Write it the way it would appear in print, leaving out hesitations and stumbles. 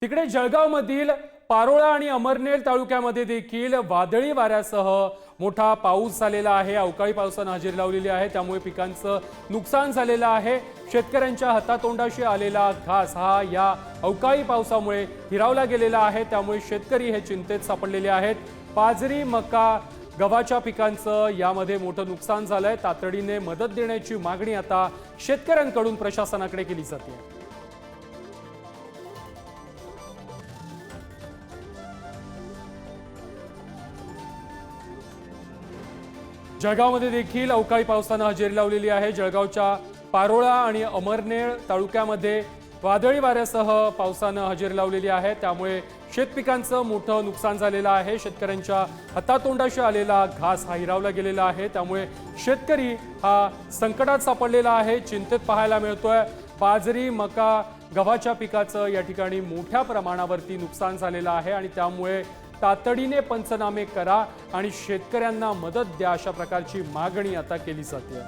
तिकडे जळगावमधील पारोळा आणि अमरनेर तालुक्यामध्ये देखील वादळी वाऱ्यासह मोठा पाऊस झालेला आहे। अवकाळी पावसाने हजेरी लावलेली आहे, त्यामुळे पिकांचं नुकसान झालेलं आहे। शेतकऱ्यांच्या हातातोंडाशी आलेला घास हा या अवकाळी पावसामुळे हिरावला गेलेला आहे, त्यामुळे शेतकरी हे चिंतेत सापडलेले आहेत। बाजरी, मका, गव्हाच्या पिकांचं यामध्ये मोठं नुकसान झालंय। तातडीने मदत देण्याची मागणी आता शेतकऱ्यांकडून प्रशासनाकडे केली जाते। जळगावमध्ये देखील अवकाळी पावसाने हजेरी लावलेली आहे। जळगावच्या पारोळा आणि अमरनेर तालुक्यामध्ये वादळी वाऱ्यासह पावसाने हजेरी लावलेली आहे, त्यामुळे शेतपिकांचं मोठं नुकसान झालेलं आहे। शेतकऱ्यांच्या हातातोंडाशी आलेला घास हा हिरावला गेलेला आहे, त्यामुळे शेतकरी हा संकटात सापडलेला आहे, चिंतेत पाहायला मिळतोय। बाजरी, मका, गव्हाच्या पिकाचं या ठिकाणी मोठ्या प्रमाणावरती नुकसान झालेलं आहे आणि त्यामुळे तातडीने पंचनामे करा आणि शेतकऱ्यांना मदत द्या, अशा प्रकारची मागणी आता केली जाते।